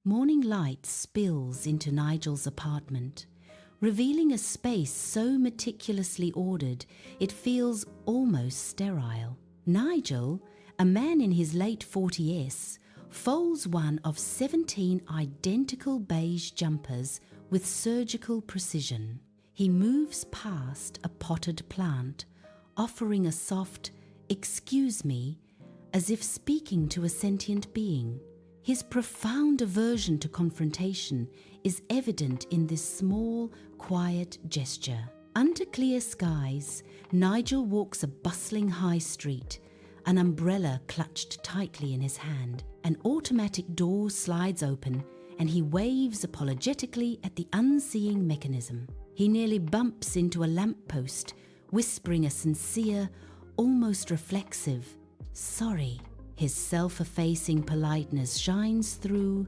Morning light spills into Nigel's apartment, revealing a space so meticulously ordered it feels almost sterile. Nigel, a man in his late 40s, folds one of 17 identical beige jumpers with surgical precision. He moves past a potted plant, offering a soft, "Excuse me," as if speaking to a sentient being. His profound aversion to confrontation is evident in this small, quiet gesture. Under clear skies, Nigel walks a bustling high street, an umbrella clutched tightly in his hand. An automatic door slides open and he waves apologetically at the unseeing mechanism. He nearly bumps into a lamppost, whispering a sincere, almost reflexive, "Sorry." His self-effacing politeness shines through,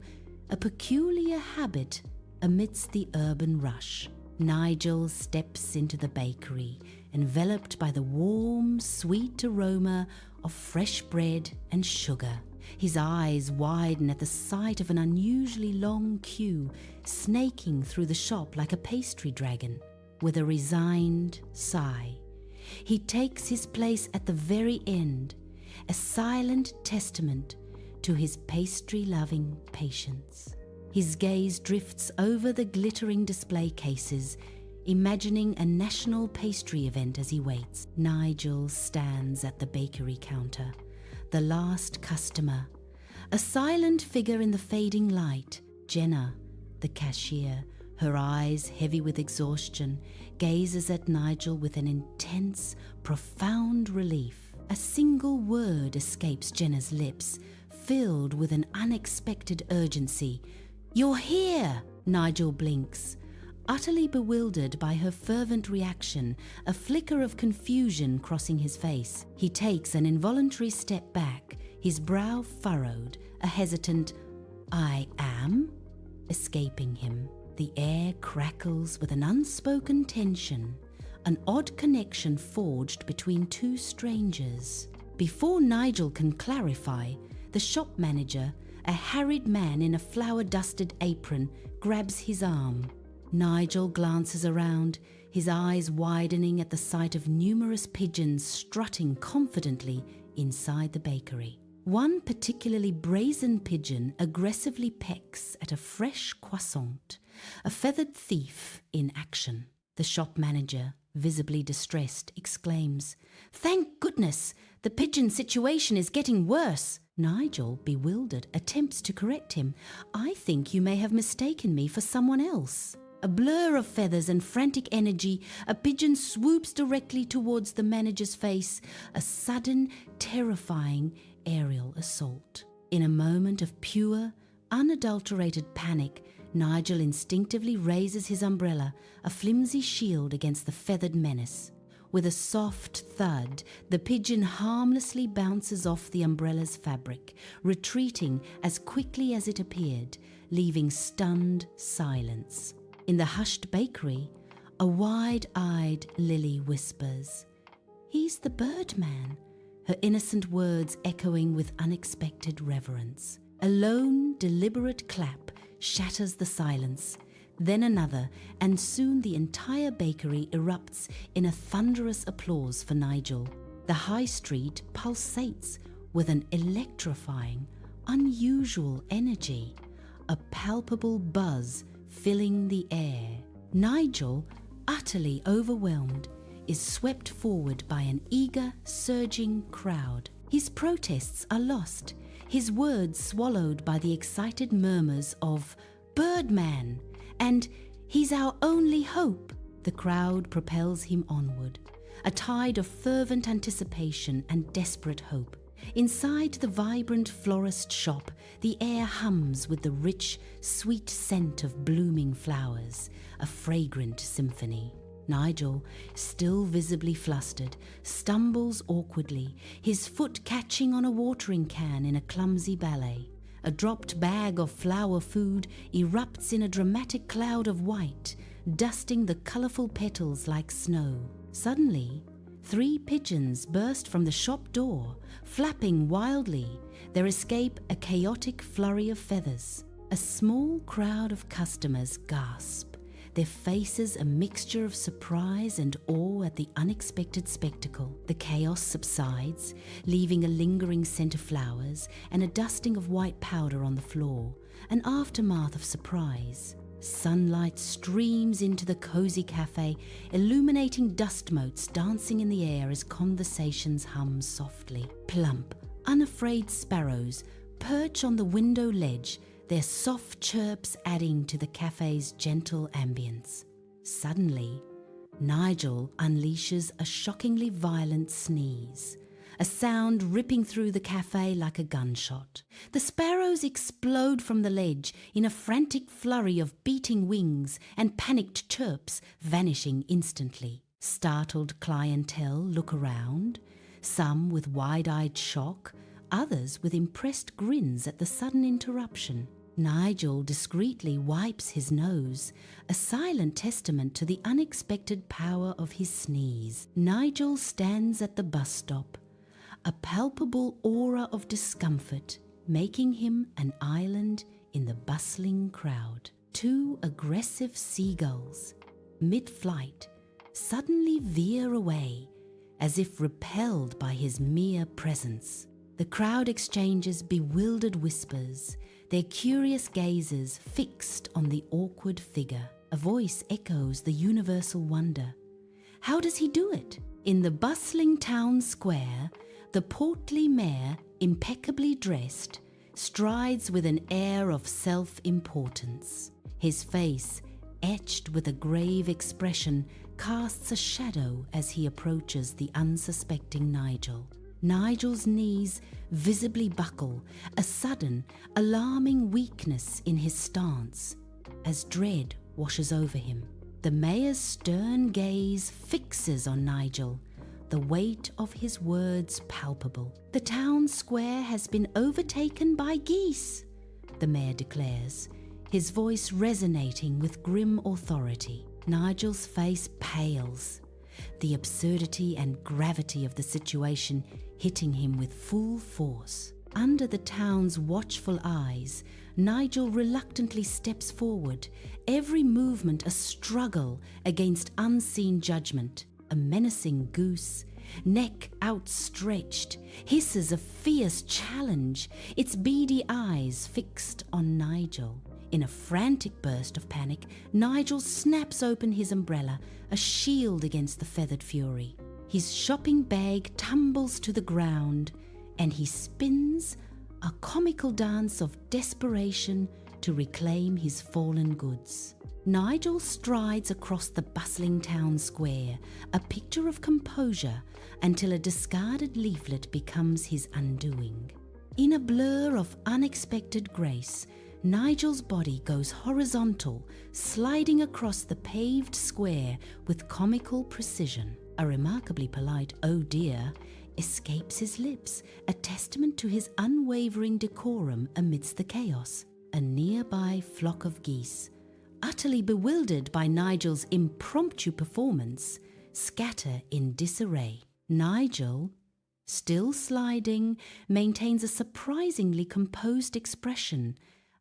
a peculiar habit amidst the urban rush. Nigel steps into the bakery, enveloped by the warm, sweet aroma of fresh bread and sugar. His eyes widen at the sight of an unusually long queue snaking through the shop like a pastry dragon. With a resigned sigh, he takes his place at the very end, a silent testament to his pastry-loving patience. His gaze drifts over the glittering display cases, imagining a national pastry event as he waits. Nigel stands at the bakery counter, the last customer, a silent figure in the fading light. Jenna, the cashier, her eyes heavy with exhaustion, gazes at Nigel with an intense, profound relief. A single word escapes Jenna's lips, filled with an unexpected urgency. "You're here!" Nigel blinks, utterly bewildered by her fervent reaction, a flicker of confusion crossing his face. He takes an involuntary step back, his brow furrowed, a hesitant, "I am?" escaping him. The air crackles with an unspoken tension, an odd connection forged between two strangers. Before Nigel can clarify, the shop manager, a harried man in a flour-dusted apron, grabs his arm. Nigel glances around, his eyes widening at the sight of numerous pigeons strutting confidently inside the bakery. One particularly brazen pigeon aggressively pecks at a fresh croissant, a feathered thief in action. The shop manager, visibly distressed, exclaims, "Thank goodness, the pigeon situation is getting worse." Nigel, bewildered, attempts to correct him. "I think you may have mistaken me for someone else." A blur of feathers and frantic energy, a pigeon swoops directly towards the manager's face, a sudden, terrifying aerial assault. In a moment of pure, unadulterated panic, Nigel instinctively raises his umbrella, a flimsy shield against the feathered menace. With a soft thud, the pigeon harmlessly bounces off the umbrella's fabric, retreating as quickly as it appeared, leaving stunned silence. In the hushed bakery, a wide-eyed Lily whispers, "He's the Birdman," her innocent words echoing with unexpected reverence. A lone, deliberate clap shatters the silence, then another, and soon the entire bakery erupts in a thunderous applause for Nigel. The high street pulsates with an electrifying, unusual energy, a palpable buzz filling the air. Nigel, utterly overwhelmed, is swept forward by an eager, surging crowd. His protests are lost, his words swallowed by the excited murmurs of "Birdman" and "He's our only hope." The crowd propels him onward, a tide of fervent anticipation and desperate hope. Inside the vibrant florist shop, the air hums with the rich, sweet scent of blooming flowers, a fragrant symphony. Nigel, still visibly flustered, stumbles awkwardly, his foot catching on a watering can in a clumsy ballet. A dropped bag of flower food erupts in a dramatic cloud of white, dusting the colourful petals like snow. Suddenly, 3 pigeons burst from the shop door, flapping wildly. There escape a chaotic flurry of feathers. A small crowd of customers gasp, their faces a mixture of surprise and awe at the unexpected spectacle. The chaos subsides, leaving a lingering scent of flowers and a dusting of white powder on the floor, an aftermath of surprise. Sunlight streams into the cozy cafe, illuminating dust motes dancing in the air as conversations hum softly. Plump, unafraid sparrows perch on the window ledge, their soft chirps adding to the cafe's gentle ambience. Suddenly, Nigel unleashes a shockingly violent sneeze, a sound ripping through the cafe like a gunshot. The sparrows explode from the ledge in a frantic flurry of beating wings and panicked chirps, vanishing instantly. Startled clientele look around, some with wide-eyed shock, others with impressed grins at the sudden interruption. Nigel discreetly wipes his nose, a silent testament to the unexpected power of his sneeze. Nigel stands at the bus stop, a palpable aura of discomfort, making him an island in the bustling crowd. Two aggressive seagulls, mid-flight, suddenly veer away, as if repelled by his mere presence. The crowd exchanges bewildered whispers, their curious gazes fixed on the awkward figure. A voice echoes the universal wonder. How does he do it? In the bustling town square, the portly mayor, impeccably dressed, strides with an air of self-importance. His face, etched with a grave expression, casts a shadow as he approaches the unsuspecting Nigel. Nigel's knees visibly buckle, a sudden, alarming weakness in his stance, as dread washes over him. The mayor's stern gaze fixes on Nigel, the weight of his words palpable. The town square has been overtaken by geese, the mayor declares, his voice resonating with grim authority. Nigel's face pales, the absurdity and gravity of the situation hitting him with full force. Under the town's watchful eyes, Nigel reluctantly steps forward, every movement a struggle against unseen judgment. A menacing goose, neck outstretched, hisses a fierce challenge, its beady eyes fixed on Nigel. In a frantic burst of panic, Nigel snaps open his umbrella, a shield against the feathered fury. His shopping bag tumbles to the ground, and he spins, a comical dance of desperation to reclaim his fallen goods. Nigel strides across the bustling town square, a picture of composure, until a discarded leaflet becomes his undoing. In a blur of unexpected grace, Nigel's body goes horizontal, sliding across the paved square with comical precision. A remarkably polite "oh dear" escapes his lips, a testament to his unwavering decorum amidst the chaos. A nearby flock of geese, utterly bewildered by Nigel's impromptu performance, scatter in disarray. Nigel, still sliding, maintains a surprisingly composed expression,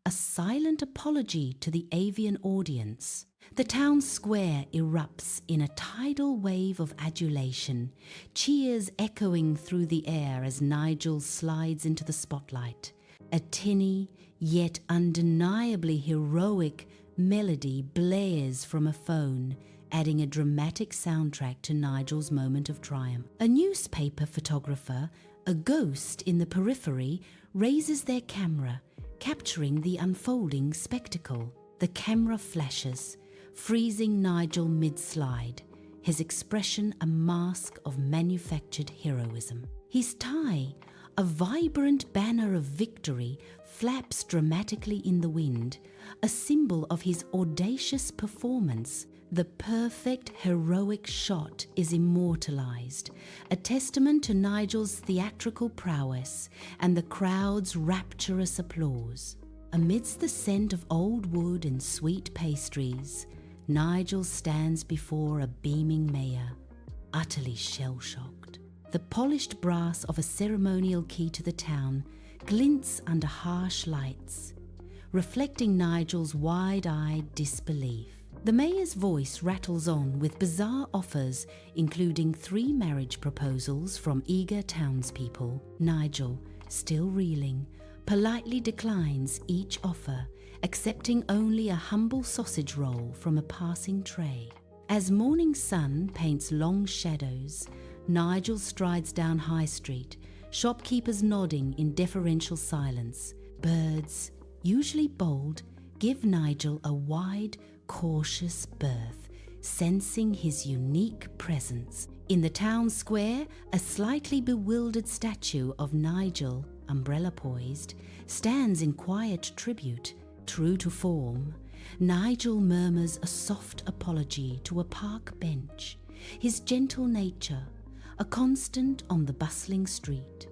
a silent apology to the avian audience. The town square erupts in a tidal wave of adulation, cheers echoing through the air as Nigel slides into the spotlight. A tinny, yet undeniably heroic melody blares from a phone, adding a dramatic soundtrack to Nigel's moment of triumph. A newspaper photographer, a ghost in the periphery, raises their camera, capturing the unfolding spectacle. The camera flashes, freezing Nigel mid-slide, his expression a mask of manufactured heroism. His tie, a vibrant banner of victory, flaps dramatically in the wind, a symbol of his audacious performance. The perfect heroic shot is immortalized, a testament to Nigel's theatrical prowess and the crowd's rapturous applause. Amidst the scent of old wood and sweet pastries, Nigel stands before a beaming mayor, utterly shell-shocked. The polished brass of a ceremonial key to the town glints under harsh lights, reflecting Nigel's wide-eyed disbelief. The mayor's voice rattles on with bizarre offers, including 3 marriage proposals from eager townspeople. Nigel, still reeling, politely declines each offer, accepting only a humble sausage roll from a passing tray. As morning sun paints long shadows, Nigel strides down High Street, shopkeepers nodding in deferential silence. Birds, usually bold, give Nigel a wide, cautious berth, sensing his unique presence. In the town square, a slightly bewildered statue of Nigel, umbrella poised, stands in quiet tribute. True to form, Nigel murmurs a soft apology to a park bench, his gentle nature, a constant on the bustling street.